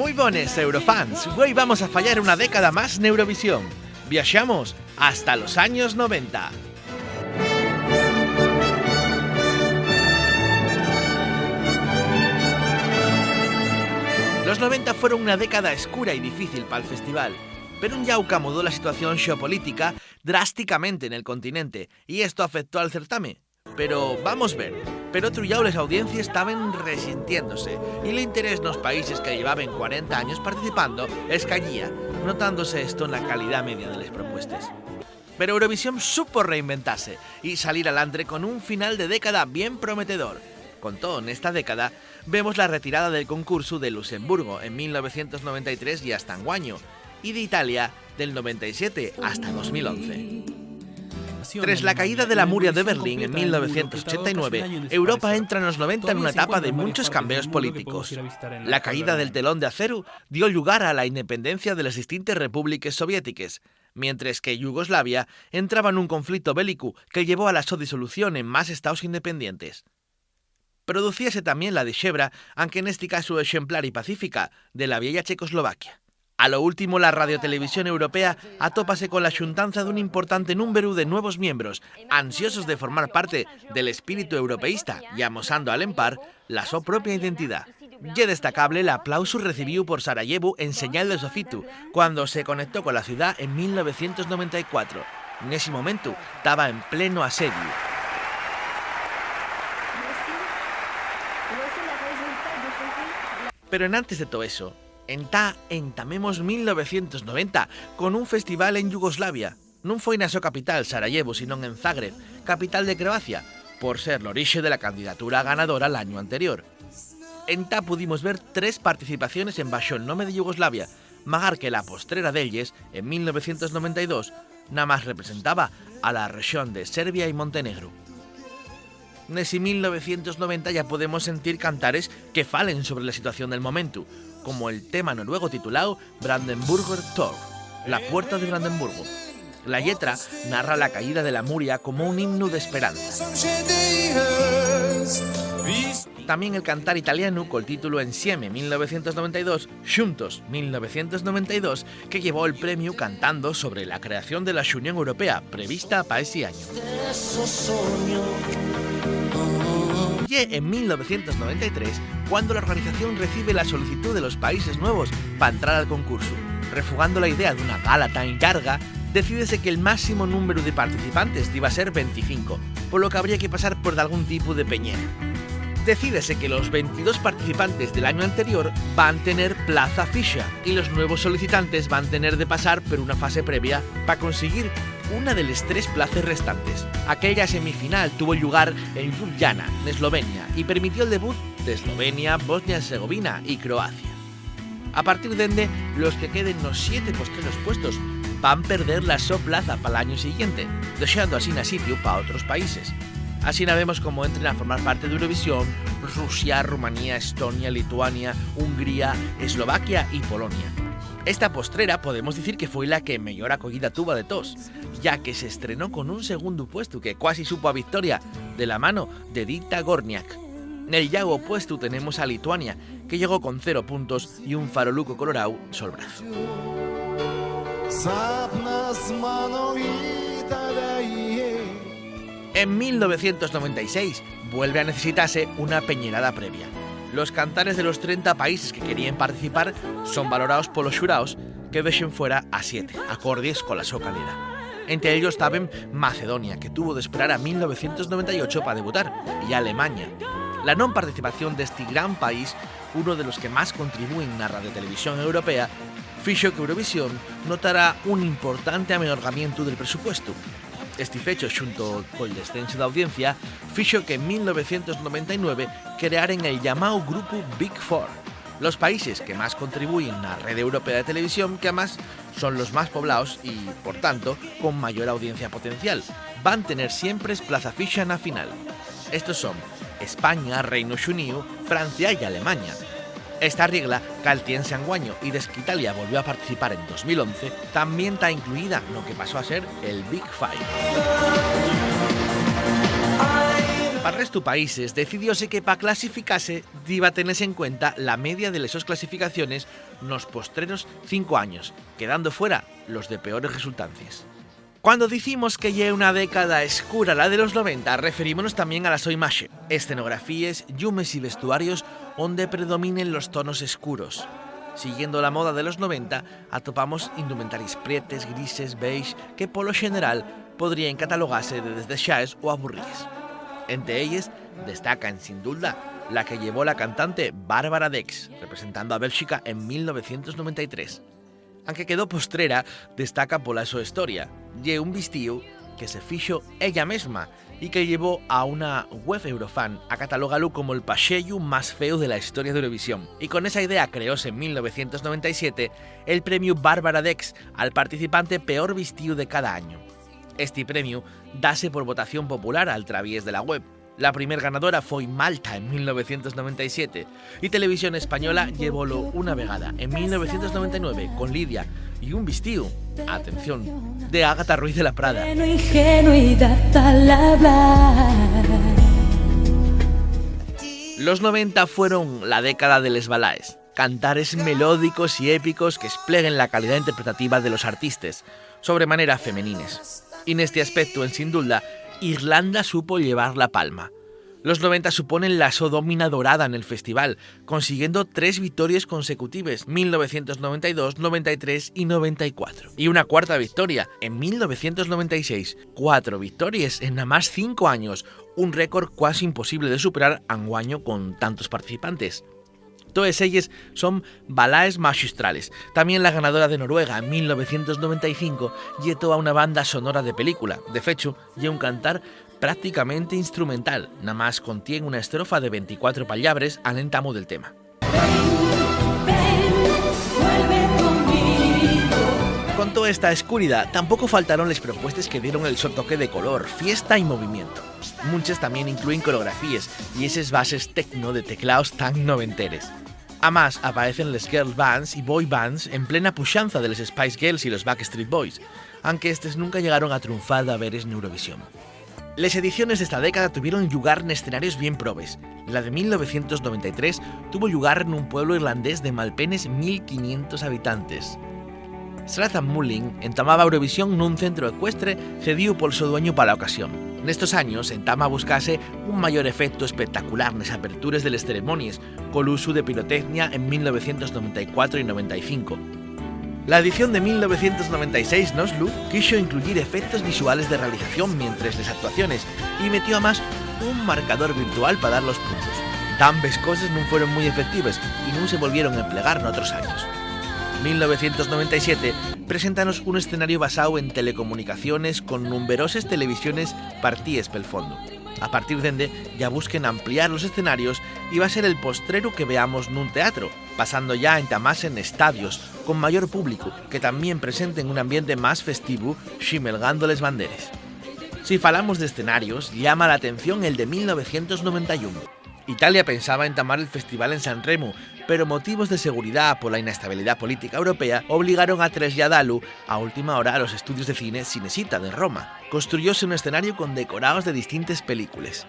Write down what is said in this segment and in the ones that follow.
Muy bones, Eurofans. Hoy vamos a fallar una década más en Eurovisión. Viajamos hasta los años 90. Los 90 fueron una década escura y difícil para el festival, pero un Yauca mudó la situación geopolítica drásticamente en el continente y esto afectó al certamen. Pero vamos a ver, per otro lado las audiencias estaban resintiéndose y el interés en los países que llevaban 40 años participando escaía, notándose esto en la calidad media de las propuestas. Pero Eurovisión supo reinventarse y salir adelante con un final de década bien prometedor. Con todo, en esta década vemos la retirada del concurso de Luxemburgo en 1993 y hasta enguaño, y de Italia del 97 hasta 2011. Tras la caída de la Muria de Berlín en 1989, Europa entra en los 90 en una etapa de muchos cambios políticos. La caída del telón de acero dio lugar a la independencia de las distintas repúblicas soviéticas, mientras que Yugoslavia entraba en un conflicto bélico que llevó a la su disolución en más estados independientes. Producíase también la dixebra, aunque en este caso ejemplar y pacífica, de la vieja Checoslovaquia. A lo último, la radiotelevisión europea atópase con la xuntanza de un importante número de nuevos miembros, ansiosos de formar parte del espíritu europeísta y amosando al empar la su propia identidad. Y destacable el aplauso recibido por Sarajevo en señal de sofitu, cuando se conectó con la ciudad en 1994. En ese momento estaba en pleno asedio. Pero en antes de todo eso, entamemos 1990 con un festival en Yugoslavia. Non foi na súa capital, Sarajevo, sino en Zagreb, capital de Croacia, por ser l'orixe de la candidatura ganadora el año anterior. Entá pudimos ver 3 participaciones en baixo el nome de Yugoslavia, magar que la postrera d'elles, en 1992, nada más representaba a la región de Serbia y Montenegro. Nesi 1990 ya podemos sentir cantares que falen sobre la situación del momento, como el tema noruego titulado Brandenburger Tor, la puerta de Brandenburgo. La letra narra la caída de la Muria como un himno de esperanza. También el cantar italiano con el título Insieme 1992, Juntos 1992, que llevó el premio cantando sobre la creación de la Unión Europea prevista para ese año. Y en 1993, cuando la organización recibe la solicitud de los países nuevos para entrar al concurso. Refugando la idea de una gala tan larga, decídese que el máximo número de participantes iba a ser 25, por lo que habría que pasar por algún tipo de peñera. Decídese que los 22 participantes del año anterior van a tener plaza fija y los nuevos solicitantes van a tener de pasar por una fase previa para conseguir una de las 3 plazas restantes. Aquella semifinal tuvo lugar en Ljubljana, en Eslovenia, y permitió el debut de Eslovenia, Bosnia-Herzegovina y Croacia. A partir de ende, los que queden los 7 postreros puestos van a perder la plaza para el año siguiente, dejando así a sitio para otros países. Así vemos cómo entran a formar parte de Eurovisión Rusia, Rumanía, Estonia, Lituania, Hungría, Eslovaquia y Polonia. Esta postrera podemos decir que fue la que mejor acogida tuvo de todos, ya que se estrenó con un segundo puesto que casi supo a victoria de la mano de Dita Gorniak. En el llago opuesto tenemos a Lituania, que llegó con 0 puntos y un faroluco colorado sobre el brazo. En 1996 vuelve a necesitarse una peñerada previa. Los cantares de los 30 países que querían participar son valorados por los xuraos, que dejen fuera a 7, acordes con la súa calidad. Entre ellos estaban Macedonia, que tuvo de esperar a 1998 para debutar, y Alemania. La non participación de este gran país, uno de los que más contribuyen a la radiotelevisión europea, fixo que Eurovisión notara un importante amelloramiento del presupuesto. Este fecho, xunto col descenso de audiencia, fixo que en 1999 crearen el llamado grupo Big Four, los países que más contribuyen a la red europea de televisión, que además son los más poblados y, por tanto, con mayor audiencia potencial. Van a tener siempre plaza fixa en la final. Estos son España, Reino Unido, Francia y Alemania. Esta regla caltiense anguaño y desde que Italia volvió a participar en 2011, también está incluida en lo que pasó a ser el Big Five. Para el resto de países, decidióse que para clasificase diba tenerse en cuenta la media de las clasificaciones nos postreros 5 años, quedando fuera los de peores resultancias. Cuando decimos que lle una década escura la de los 90, referímonos también a la súa imaxe, escenografías, llumes y vestuarios donde predominen los tonos escuros. Siguiendo la moda de los 90, atopamos indumentaris prietes, grises, beige, que por lo general podrían catalogarse de desdexaes o aburríes. Entre ellas destacan sin duda la que llevó la cantante Bárbara Dex, representando a Bélxica en 1993. Aunque quedó postrera, destaca pola súa historia. Lle un vestido que se fixo ella mesma y que llevó a una web Eurofan a catalogarlo como el paxello más feo de la historia de Eurovisión. Y con esa idea creóse en 1997 el premio Bárbara Dex al participante peor vestido de cada año. Este premio dase por votación popular al través de la web. La primera ganadora fue Malta en 1997 y Televisión Española llevólo una vegada en 1999 con Lidia y un vestido, atención, de Ágata Ruiz de la Prada. Los 90 fueron la década de les balaes, cantares melódicos y épicos que espleguen la calidad interpretativa de los artistas, sobremanera femenines. Y en este aspecto, en sin duda, Irlanda supo llevar la palma. Los 90 suponen la sodómina dorada en el festival, consiguiendo 3 victorias consecutivas, 1992, 93 y 94. Y una cuarta victoria, en 1996, 4 victorias en nada más 5 años, un récord casi imposible de superar anguaño con tantos participantes. Todas ellas son balaes magistrales. También la ganadora de Noruega en 1995 lle toda una banda sonora de película. De fecho, lle un cantar prácticamente instrumental, nada más contiene una estrofa de 24 palabras al entamo del tema. Con toda esta escuridad, tampoco faltaron las propuestas que dieron el toque de color, fiesta y movimiento. Muchas también incluyen coreografías y esas bases techno de teclados tan noventeres. Además, aparecen las girl bands y boy bands en plena puxanza de los Spice Girls y los Backstreet Boys, aunque estos nunca llegaron a triunfar de haberes en Eurovisión. Las ediciones de esta década tuvieron lugar en escenarios bien probes. La de 1993 tuvo lugar en un pueblo irlandés de malpenes 1.500 habitantes. Strathmullen entamaba Eurovisión nun centro ecuestre cedido por su dueño para la ocasión. Nestos años entama a buscase un mayor efecto espectacular nas aperturas de las ceremonias, col uso de pirotecnia en 1994 y 95. La edición de 1996 Noslu quiso incluir efectos visuales de realización mientras las actuaciones y metió además un marcador virtual para dar los puntos. Ambas cosas no fueron muy efectivas y no se volvieron a emplear en otros años. 1997 preséntanos un escenario basado en telecomunicaciones con numerosas televisiones partíes pel fondo. A partir de ende ya busquen ampliar los escenarios y va a ser el postrero que veamos nun teatro, pasando ya a entamarse en estadios con mayor público que también presenten un ambiente más festivo, ximelgando les banderes. Si falamos de escenarios, llama la atención el de 1991. Italia pensaba entamar el festival en San Remo, pero motivos de seguridad por la inestabilidad política europea obligaron a trasladarlo a última hora a los estudios de cine Cinecittà de Roma. Construyóse un escenario con decorados de distintas películas.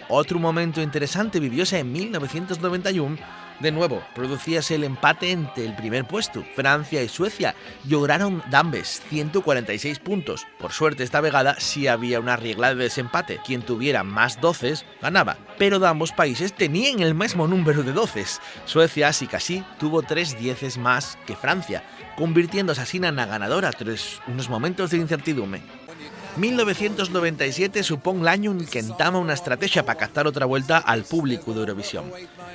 Otro momento interesante vivióse en 1991. De nuevo, producíase el empate entre el primer puesto. Francia y Suecia lograron d'ambes 146 puntos. Por suerte esta vegada sí había una regla de desempate. Quien tuviera más doces ganaba. Pero de ambos países tenían el mismo número de doces. Suecia sí casi tuvo 3 dieces más que Francia, convirtiéndose así en la ganadora tras unos momentos de incertidumbre. 1997 supón l'año en que entama una estrategia para captar otra vuelta al público de Eurovisión.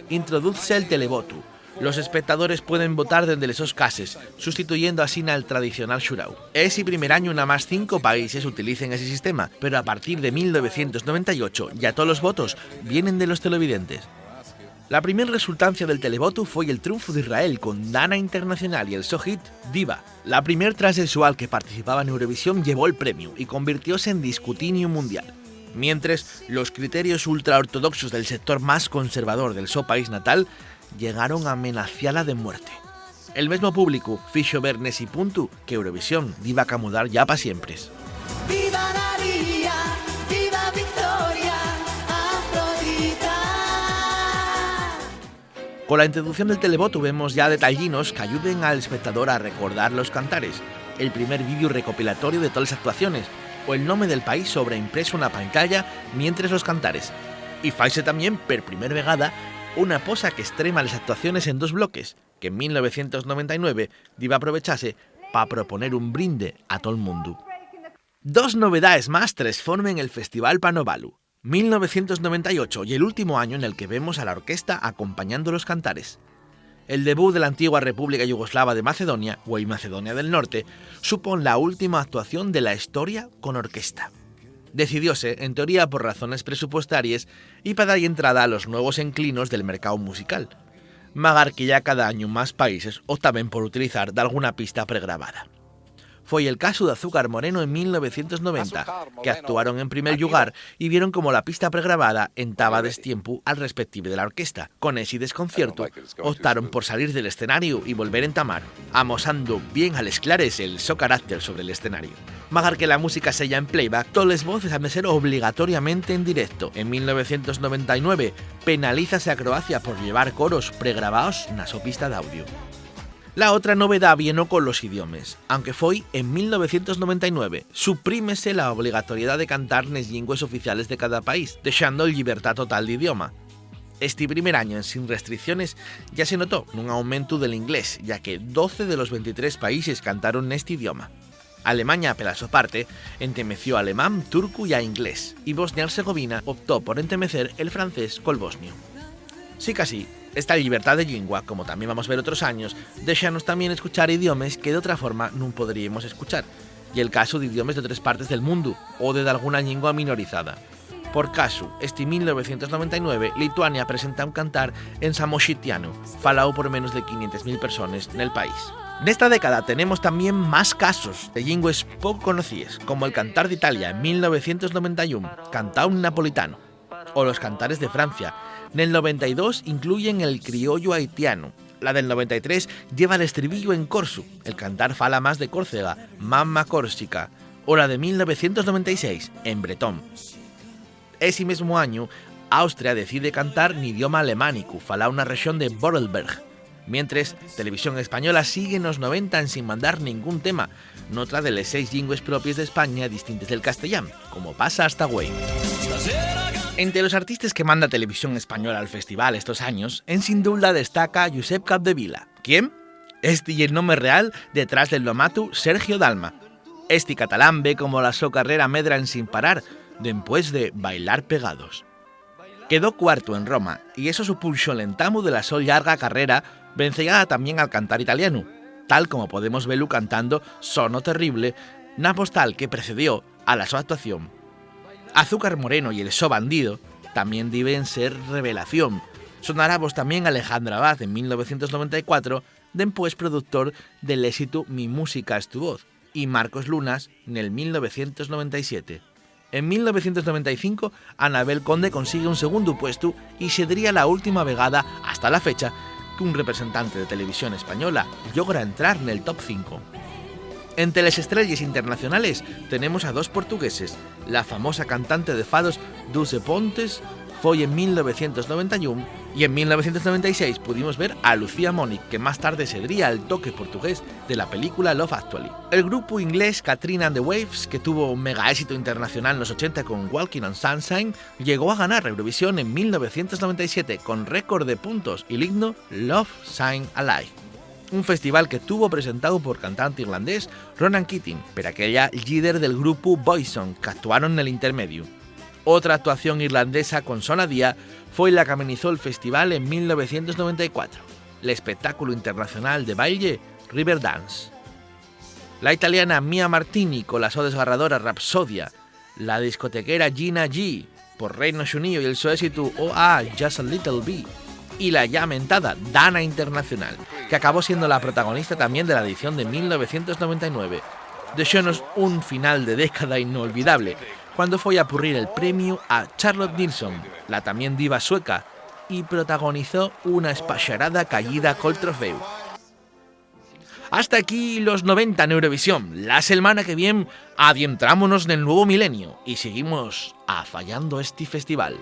Introduce el televoto. Los espectadores pueden votar desde esos cases, sustituyendo así al tradicional xurau. Es el primer año nada más 5 países utilicen ese sistema, pero a partir de 1998 ya todos los votos vienen de los televidentes. La primera resultancia del televoto fue el triunfo de Israel con Dana Internacional y el so hit Diva. La primer transexual que participaba en Eurovisión llevó el premio y convirtióse en discutinio mundial. Mientras, los criterios ultraortodoxos del sector más conservador del so país natal llegaron a amenazarla de muerte. El mismo público fixo ver nesi punto que Eurovisión iba a camudar ya para siempre. ¡Viva María! ¡Viva Victoria! Con la introducción del televoto vemos ya detallinos que ayuden al espectador a recordar los cantares, el primer vídeo recopilatorio de todas las actuaciones, o el nombre del país sobreimpreso en la pantalla mientras los cantares. Y faise también, per primer vegada, una posa que extrema las actuaciones en dos bloques, que en 1999 iba a aprovecharse para proponer un brinde a todo el mundo. Dos novedades más transformen el Festival Panovalu, 1998 y el último año en el que vemos a la orquesta acompañando los cantares. El debut de la antigua República Yugoslava de Macedonia, o Macedonia del Norte, supone la última actuación de la historia con orquesta. Decidióse, en teoría por razones presupuestarias y para dar entrada a los nuevos inclinos del mercado musical, magar que ya cada año más países optaban por utilizar de alguna pista pregrabada. Fue el caso de Azúcar Moreno en 1990, que actuaron en primer lugar y vieron como la pista pregrabada entraba destiempo al respectivo de la orquesta. Con ese desconcierto, optaron por salir del escenario y volver a entamar, amosando bien al esclares el so carácter sobre el escenario. Magar que la música sella en playback, todas las voces han de ser obligatoriamente en directo. En 1999, penalízase a Croacia por llevar coros pregrabados na so pista de audio. La otra novedad vino con los idiomas, aunque fue en 1999, suprímese la obligatoriedad de cantar nes lingües oficiales de cada país, dejando libertad total de idioma. Este primer año, sin restricciones, ya se notó un aumento del inglés, ya que 12 de los 23 países cantaron en este idioma. Alemania, por su parte, entemeció alemán, turco y a inglés, y Bosnia-Herzegovina optó por entemecer el francés con el bosnio. Sí que así, esta libertad de lengua, como también vamos a ver otros años, déxanos también escuchar idiomas que de otra forma no podríamos escuchar, y el caso de idiomas de otras partes del mundo, o de alguna lengua minorizada. Por caso, este 1999, Lituania presenta un cantar en samoxitiano, falado por menos de 500.000 personas en el país. En esta década tenemos también más casos de lingües poco conocidas, como el cantar de Italia en 1991, cantado en napolitano, o los cantares de Francia. En el 92 incluyen el criollo haitiano. La del 93 lleva el estribillo en corso, el cantar fala más de Córcega, Mamma Córsica, o la de 1996 en bretón. Ese mismo año, Austria decide cantar en idioma alemánico, fala una región de Vorarlberg, mientras Televisión Española sigue en los 90 sin mandar ningún tema, otra de las 6 lingües propias de España distintas del castellano, como pasa hasta güey. Entre los artistas que manda Televisión Española al festival estos años, en sin duda destaca Josep Capdevila. ¿Quién? Este y el nombre real detrás del lomatu Sergio Dalma. Este catalán ve como la su carrera medra sin parar, después de Bailar Pegados. Quedó cuarto en Roma, y eso supuso el entamo de la su larga carrera, vencellada también al cantar italiano, tal como podemos verlo cantando Sono Terrible, una postal que precedió a la su actuación. Azúcar Moreno y el So Bandido también deben ser revelación. Sonará vos también Alejandra Abad en 1994, después productor del éxito Mi música es tu voz, y Marcos Lunas en el 1997. En 1995, Anabel Conde consigue un segundo puesto y sería la última vegada hasta la fecha que un representante de Televisión Española logra entrar en el top 5. Entre las estrellas internacionales tenemos a dos portugueses, la famosa cantante de fados Dulce Pontes fue en 1991 y en 1996 pudimos ver a Lucía Monic, que más tarde sería el toque portugués de la película Love Actually. El grupo inglés Katrina and the Waves, que tuvo un mega éxito internacional en los 80 con Walking on Sunshine, llegó a ganar Eurovisión en 1997 con récord de puntos y el himno Love Shine Alive. Un festival que tuvo presentado por cantante irlandés Ronan Keating, pero aquella líder del grupo Boyzone, que actuaron en el intermedio. Otra actuación irlandesa con sonadía fue la que amenizó el festival en 1994, el espectáculo internacional de baile Riverdance. La italiana Mia Martini con la so desgarradora Rapsodia, la discotequera Gina G por Reino Unido y el su éxito OA Just a Little Bit, y la ya mentada Dana Internacional, que acabó siendo la protagonista también de la edición de 1999. Dejónos un final de década inolvidable, cuando fue a purrir el premio a Charlotte Nilsson, la también diva sueca, y protagonizó una espacharada caída col trofeo. Hasta aquí los 90 en Eurovisión. La semana que viene adentrámonos en el nuevo milenio y seguimos afallando este festival.